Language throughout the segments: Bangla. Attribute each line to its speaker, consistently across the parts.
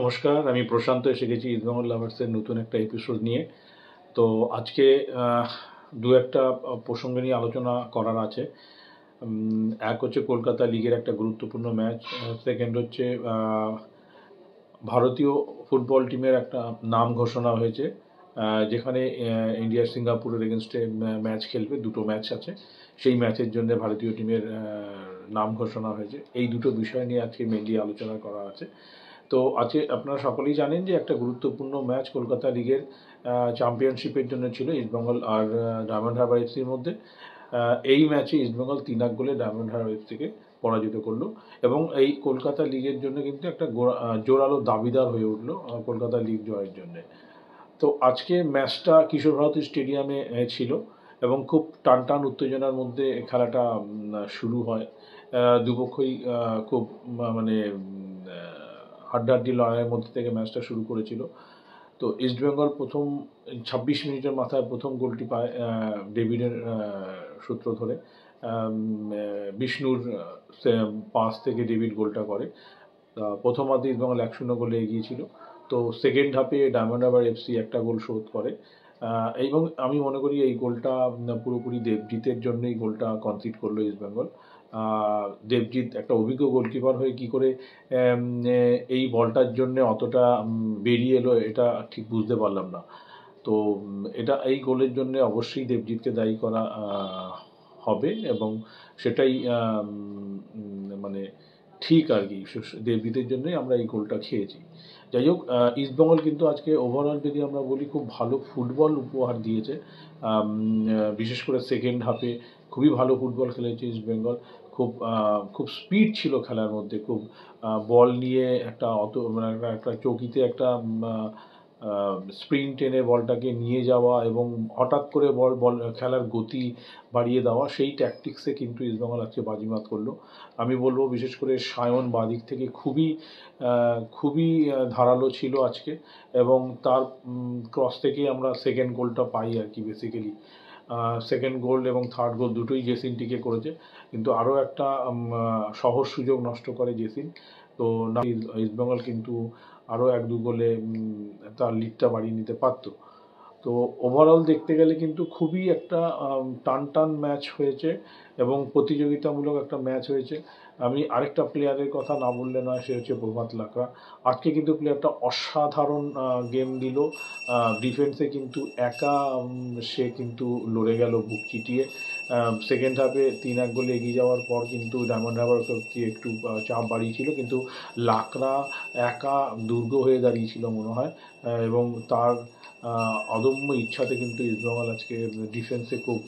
Speaker 1: নমস্কার, আমি প্রশান্ত এসে গেছি ইস্টবেঙ্গল লাভার্সের নতুন একটা এপিসোড নিয়ে। তো আজকে দু একটা প্রসঙ্গ নিয়ে আলোচনা করার আছে। এক হচ্ছে কলকাতা লিগের একটা গুরুত্বপূর্ণ ম্যাচ, সেকেন্ড হচ্ছে ভারতীয় ফুটবল টিমের একটা নাম ঘোষণা হয়েছে, যেখানে ইন্ডিয়া সিঙ্গাপুরের এগেনস্টে ম্যাচ খেলবে। দুটো ম্যাচ আছে, সেই ম্যাচের জন্য ভারতীয় টিমের নাম ঘোষণা হয়েছে। এই দুটো বিষয় নিয়ে আজকে মেনলি আলোচনা করা আছে। তো আজকে আপনারা সকলেই জানেন যে একটা গুরুত্বপূর্ণ ম্যাচ কলকাতা লিগের চ্যাম্পিয়নশিপের জন্য ছিল ইস্টবেঙ্গল আর ডায়মন্ড হারবার এফসির মধ্যে। এই ম্যাচে ইস্টবেঙ্গল 3 গোলে ডায়মন্ড হারবার এফসিকে পরাজিত করলো এবং এই কলকাতা লিগের জন্য কিন্তু একটা জোরালো দাবিদার হয়ে উঠলো কলকাতা লিগ জয়ের জন্যে। তো আজকে ম্যাচটা কিশোর ভারতী স্টেডিয়ামে ছিল এবং খুব টান উত্তেজনার মধ্যে খেলাটা শুরু হয়। দুপক্ষই খুব মানে হাড্ডাহাড্ডি লড়াইয়ের মধ্যে থেকে ম্যাচটা শুরু করেছিল। তো ইস্টবেঙ্গল প্রথম 26 মিনিটের মাথায় প্রথম গোলটি পায় ডেভিডের সূত্র ধরে। বিষ্ণুর পাস থেকে ডেভিড গোলটা করে। প্রথমার্ধে ইস্টবেঙ্গল 1-0 গোলে এগিয়েছিল। তো সেকেন্ড হাফে ডায়মন্ড হারবার এফসি একটা গোল শোধ করে এবং আমি মনে করি এই গোলটা পুরোপুরি দেবজিতের জন্যই গোলটা কনসিড করলো ইস্টবেঙ্গল। দেবজিৎ একটা অভিজ্ঞ গোলকিপার হয়ে কি করে এই বলটার জন্য অতটা বেরিয়ে এলো এটা ঠিক বুঝতে পারলাম না। তো এটা এই গোলের জন্য অবশ্যই দেবজিৎকে দায়ী করা হবে এবং সেটাই মানে ঠিক আর কি। দেবজিতের জন্যই আমরা এই গোলটা খেয়েছি। যাই হোক, ইস্টবেঙ্গল কিন্তু আজকে ওভারঅল যদি আমরা বলি খুব ভালো ফুটবল উপহার দিয়েছে। বিশেষ করে সেকেন্ড হাফে খুবই ভালো ফুটবল খেলেছে ইস্টবেঙ্গল। খুব স্পিড ছিল খেলার মধ্যে, খুব বল নিয়ে একটা মানে একটা চৌকিতে একটা স্প্রিং টেনে বলটাকে নিয়ে যাওয়া এবং হঠাৎ করে বল খেলার গতি বাড়িয়ে দেওয়া, সেই ট্যাকটিক্সে কিন্তু ইস্টবেঙ্গল আজকে বাজিমাত করলো। আমি বলবো বিশেষ করে সায়ন বাদিক থেকে খুবই ধারালো ছিল আজকে এবং তার ক্রস থেকে আমরা সেকেন্ড গোলটা পাই আর কি। বেসিক্যালি সেকেন্ড গোল এবং থার্ড গোল দুটোই জেসিন টিকে করেছে, কিন্তু আরও একটা সহজ সুযোগ নষ্ট করে জেসিন। তো ইস্টবেঙ্গল কিন্তু আরও 1-2 গোলে তার লিডটা বাড়িয়ে নিতে পারতো। তো ওভারঅল দেখতে গেলে কিন্তু খুবই একটা টান ম্যাচ হয়েছে এবং প্রতিযোগিতামূলক একটা ম্যাচ হয়েছে। আমি আরেকটা প্লেয়ারের কথা না বললে নয়, সে হচ্ছে প্রভাত লাকড়া। আজকে কিন্তু প্লেয়ারটা অসাধারণ গেম দিল। ডিফেন্সে কিন্তু একা সে কিন্তু লড়ে গেল বুক চিটিয়ে। সেকেন্ড হাফে 3-1 গোলে এগিয়ে যাওয়ার পর কিন্তু ডায়মন্ড হারবার একটু চাপ বাড়িয়েছিল, কিন্তু লাকড়া একা দুর্গ হয়ে দাঁড়িয়েছিল মনে হয় এবং তার অদম্য ইচ্ছাতে কিন্তু ইস্টবেঙ্গল আজকে ডিফেন্সে খুব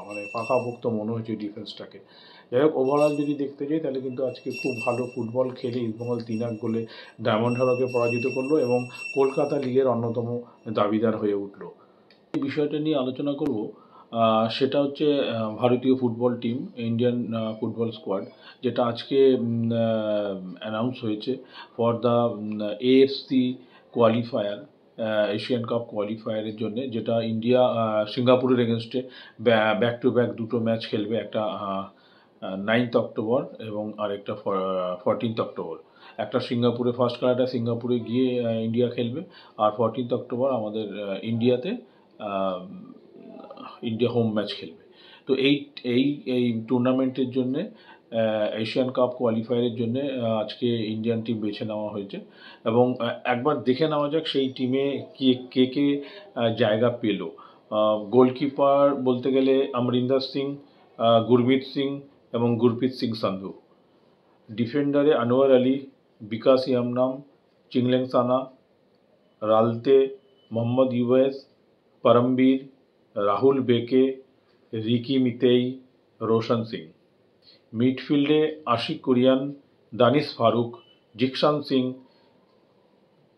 Speaker 1: মানে পাকাপোক্ত মনে হয়েছে ডিফেন্সটাকে। যাই হোক, ওভারঅল যদি দেখতে যাই তাহলে কিন্তু আজকে খুব ভালো ফুটবল খেলে ইস্টবেঙ্গল 3-1 গোলে ডায়মন্ড হারবারকে পরাজিত করলো এবং কলকাতা লিগের অন্যতম দাবিদার হয়ে উঠলো। এই বিষয়টা নিয়ে আলোচনা করব, সেটা হচ্ছে ভারতীয় football team, Indian football squad, যেটা আজকে অ্যানাউন্স হয়েছে for the AFC qualifier, Asian cup কোয়ালিফায়ারের জন্য, যেটা ইন্ডিয়া সিঙ্গাপুরের এগেনস্টে ব্যাক টু ব্যাক দুটো ম্যাচ খেলবে, একটা 9th অক্টোবর এবং আরেকটা 14th অক্টোবর। একটা সিঙ্গাপুরে ফার্স্ট খেলাটা সিঙ্গাপুরে গিয়ে ইন্ডিয়া খেলবে, আর 14th অক্টোবর আমাদের ইন্ডিয়াতে ইন্ডিয়া হোম ম্যাচ খেলবে। তো এই টুর্নামেন্টের জন্যে, এশিয়ান কাপ কোয়ালিফায়ারের জন্য আজকে ইন্ডিয়ান টিম বেছে নেওয়া হয়েছে এবং একবার দেখে নেওয়া যাক সেই টিমে কে জায়গা পেল। গোলকিপার বলতে গেলে অমরিন্দর সিং, গুরমিত সিং এবং গুরপ্রীত সিং সান্ধু। ডিফেন্ডারে আনোয়ার আলী, বিকাশ ইয়ামনাম, চিংলেংসানা, রালতে, মোহাম্মদ ইউএস, परमबीर, রাহুল বেকে, রিকি মিতেই, রোশন সিং। মিডফিল্ডে আশিক কুরিয়ান, দানিশ ফারুক, জিকশান সিং,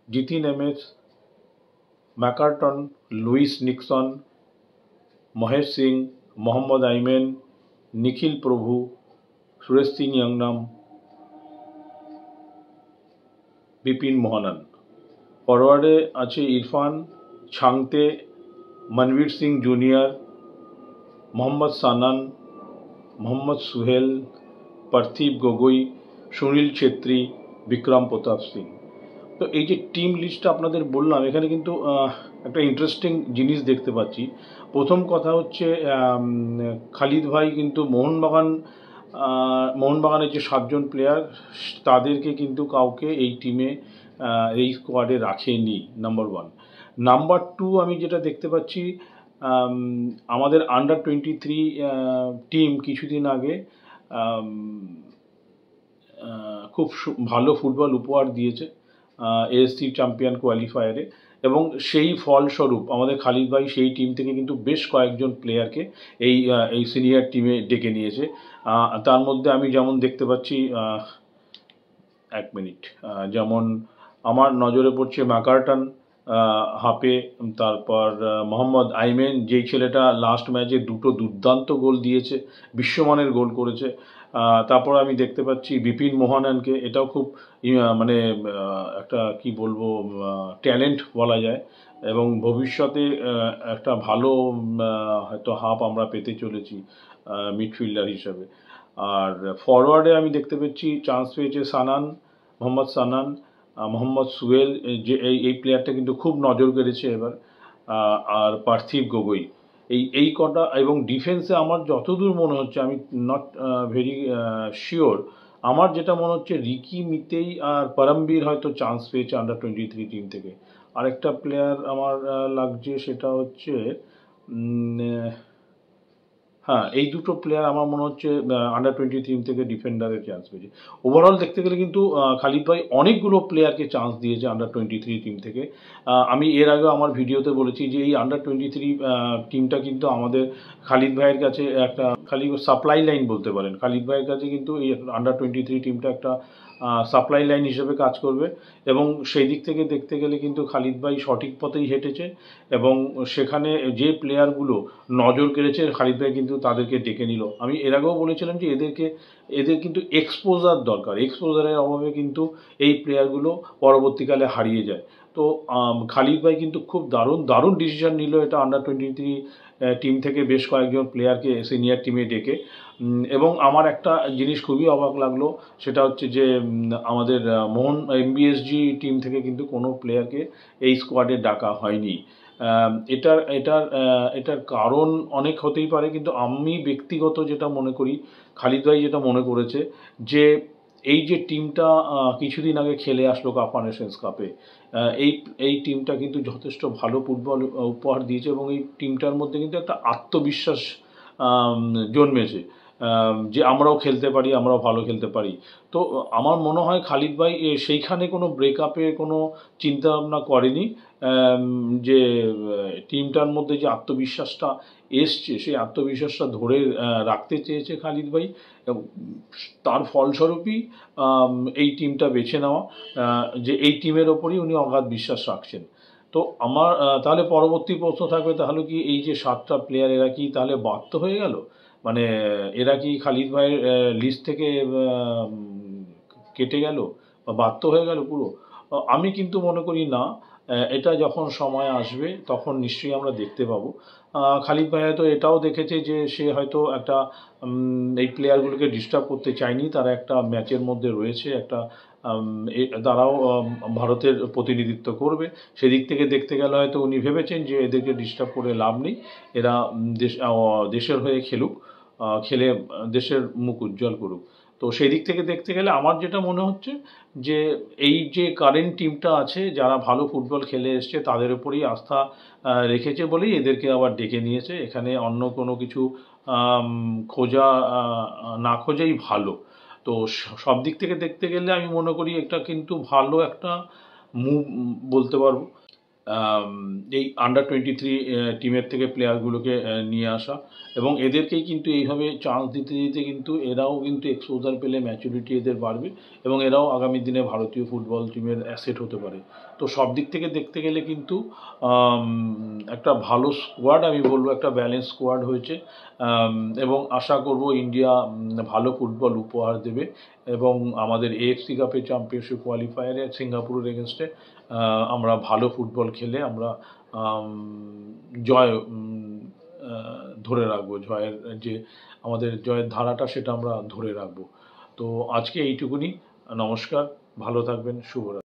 Speaker 1: জিতিন এমএস, ম্যাকার্টন, লুইস নিক্সন, মহেশ সিং, মোহাম্মদ আইমেন, নিখিল প্রভু, সুরেশ সিং ইয়াংনাম, বিপিন মোহনন। ফরওয়ার্ডে আছে ইরফান, ছাংতে, মনবীর সিং জুনিয়র, মোহাম্মদ সানান, মোহাম্মদ সুহেল, পার্থিব গগৈ, সুনীল ছেত্রী, বিক্রম প্রতাপ সিং। তো তো এই যে টিম লিস্টটা আপনাদের বললাম, এখানে কিন্তু একটা ইন্টারেস্টিং জিনিস দেখতে পাচ্ছি। প্রথম কথা হচ্ছে খালিদ ভাই কিন্তু মোহনবাগানের যে 7জন প্লেয়ার, তাদেরকে কিন্তু কাউকে এই টিমে এই স্কোয়াডে রাখেনি, নাম্বার 1। নাম্বার 2, আমি যেটা দেখতে পাচ্ছি, আমাদের আন্ডার 23 টিম কিছুদিন আগে খুব ভালো ফুটবল উপহার দিয়েছে এএসসি চ্যাম্পিয়ন কোয়ালিফায়ারে, এবং সেই ফলস্বরূপ আমাদের খালিদ ভাই সেই টিম থেকে কিন্তু বেশ কয়েকজন প্লেয়ারকে এই সিনিয়র টিমে ডেকে নিয়েছে। তার মধ্যে আমি যেমন দেখতে পাচ্ছি, এক মিনিট, যেমন আমার নজরে পড়ছে ম্যাকার্টন হাফে, তারপর মোহাম্মদ আইমেন, যেই ছেলেটা লাস্ট ম্যাচে 2টো দুর্দান্ত গোল দিয়েছে, বিশ্বমানের গোল করেছে। তারপর আমি দেখতে পাচ্ছি বিপিন মোহনানকে, এটাও খুব মানে একটা কি বলবো, ট্যালেন্ট বলা যায়, এবং ভবিষ্যতে একটা ভালো হয়তো হাফ আমরা পেতে চলেছি মিডফিল্ডার হিসাবে। আর ফরওয়ার্ডে আমি দেখতে পাচ্ছি চান্স পেয়েছে মোহাম্মদ সানান, মোহাম্মদ সুহেল, যে এই প্লেয়ারটা কিন্তু খুব নজর কেড়েছে এবার, আর পার্থিব গগৈ, এই কটা। এবং ডিফেন্সে আমার যতদূর মনে হচ্ছে, আমি নট ভেরি শিওর, আমার যেটা মনে হচ্ছে রিকি মিতেই আর পরমবীর হয়তো চান্স পেয়েছে আন্ডার 23 টিম থেকে। আরেকটা প্লেয়ার আমার লাগছে, সেটা হচ্ছে হ্যাঁ, এই দুটো প্লেয়ার আমার মনে হচ্ছে আন্ডার 23 থেকে ডিফেন্ডারের চান্স পেয়েছে। ওভারঅল দেখতে গেলে কিন্তু খালিদ ভাই অনেকগুলো প্লেয়ারকে চান্স দিয়েছে আন্ডার 23 টিম থেকে। আমি এর আগেও আমার ভিডিওতে বলেছি যে এই আন্ডার 23 টিমটা কিন্তু আমাদের খালিদ ভাইয়ের কাছে একটা খালি সাপ্লাই লাইন বলতে পারেন। খালিদ ভাইয়ের কাছে কিন্তু এই আন্ডার 23 টিমটা একটা সাপ্লাই লাইন হিসেবে কাজ করবে, এবং সেই দিক থেকে দেখতে গেলে কিন্তু খালিদ ভাই সঠিক পথেই হেঁটেছে, এবং সেখানে যে প্লেয়ারগুলো নজর কেড়েছে খালিদ ভাই কিন্তু তাদেরকে ডেকে নিল। আমি এর আগেও বলেছিলাম যে এদের কিন্তু এক্সপোজার দরকার, এক্সপোজারের অভাবে কিন্তু এই প্লেয়ারগুলো পরবর্তীকালে হারিয়ে যায়। তো খালিদ ভাই কিন্তু খুব দারুণ ডিসিশন নিল এটা আন্ডার 23 টিম থেকে বেশ কয়েকজন প্লেয়ারকে সিনিয়র টিমে ডেকে। এবং আমার একটা জিনিস খুবই অবাক লাগলো, সেটা হচ্ছে যে আমাদের এমবিএসজি টিম থেকে কিন্তু কোনো প্লেয়ারকে এই স্কোয়াডে ডাকা হয়নি। এটার কারণ অনেক হতেই পারে, কিন্তু আমি ব্যক্তিগত যেটা মনে করি, খালিদ ভাই যেটা মনে করেছে, যে এই যে টিমটা কিছুদিন আগে খেলে আসলো কাপ নেশনস কাপে, এই টিমটা কিন্তু যথেষ্ট ভালো ফুটবল উপহার দিয়েছে, এবং এই টিমটার মধ্যে কিন্তু একটা আত্মবিশ্বাস জন্মেছে, যে আমরাও খেলতে পারি, আমরাও ভালো খেলতে পারি। তো আমার মনে হয় খালিদ ভাই সেইখানে কোনো ব্রেকআপের কোনো চিন্তাভাবনা করেনি। যে টিমটার মধ্যে যে আত্মবিশ্বাসটা এসছে, সেই আত্মবিশ্বাসটা ধরে রাখতে চেয়েছে খালিদ ভাই, এবং তার ফলস্বরূপই এই টিমটা বেছে নেওয়া, যে এই টিমের ওপরই উনি অগাধ বিশ্বাস রাখছেন। তো আমার তাহলে পরবর্তী প্রশ্ন থাকবে, তাহলে কি এই যে 7টা প্লেয়ার, এরা কি তাহলে বাধ্য হয়ে গেল? মানে এরা কি খালিদ ভাইয়ের লিস্ট থেকে কেটে গেল বা বাধ্য হয়ে গেল পুরো? আমি কিন্তু মনে করি না। এটা যখন সময় আসবে তখন নিশ্চয়ই আমরা দেখতে পাবো। খালিদ ভাই হয়তো এটাও দেখেছে যে সে হয়তো একটা এই প্লেয়ারগুলোকে ডিস্টার্ব করতে চায়নি, তারা একটা ম্যাচের মধ্যে রয়েছে, একটা তারাও ভারতের প্রতিনিধিত্ব করবে। সেদিক থেকে দেখতে গেলে হয়তো উনি ভেবেছেন যে এদেরকে ডিস্টার্ব করে লাভ নেই, এরা দেশের হয়ে খেলুক, খেলে দেশের মুখ উজ্জ্বল করুক। তো সেই দিক থেকে দেখতে গেলে আমার যেটা মনে হচ্ছে, যে এই যে কারেন্ট টিমটা আছে, যারা ভালো ফুটবল খেলে এসছে, তাদের উপরেই আস্থা রেখেছে বলেই এদেরকে আবার ডেকে নিয়েছে। এখানে অন্য কোনো কিছু খোঁজা না খোঁজাই ভালো। তো সব দিক থেকে দেখতে গেলে আমি মনে করি এটা কিন্তু ভালো একটা মুভ বলতে পারবো, এই আন্ডার 23 টিমের থেকে প্লেয়ারগুলোকে নিয়ে আসা, এবং এদেরকেই কিন্তু এইভাবে চান্স দিতে দিতে কিন্তু এরাও কিন্তু এক্সপোজার পেলে ম্যাচুরিটি এদের বাড়বে, এবং এরাও আগামী দিনে ভারতীয় ফুটবল টিমের অ্যাসেট হতে পারে। তো সব দিক থেকে দেখতে গেলে কিন্তু একটা ভালো স্কোয়াড, আমি বলবো একটা ব্যালেন্স স্কোয়াড হয়েছে, এবং আশা করব ইন্ডিয়া ভালো ফুটবল উপহার দেবে, এবং আমাদের এএফসি কাপের চ্যাম্পিয়নশিপ কোয়ালিফায়ারে সিঙ্গাপুরের এগেনস্টে আমরা ভালো ফুটবল খেলে আমরা জয় ধরে রাখবো, জয়ের যে আমাদের জয়ের ধারাটা, সেটা আমরা ধরে রাখবো। তো আজকে এইটুকুনি। নমস্কার, ভালো থাকবেন, শুভরাত্রি।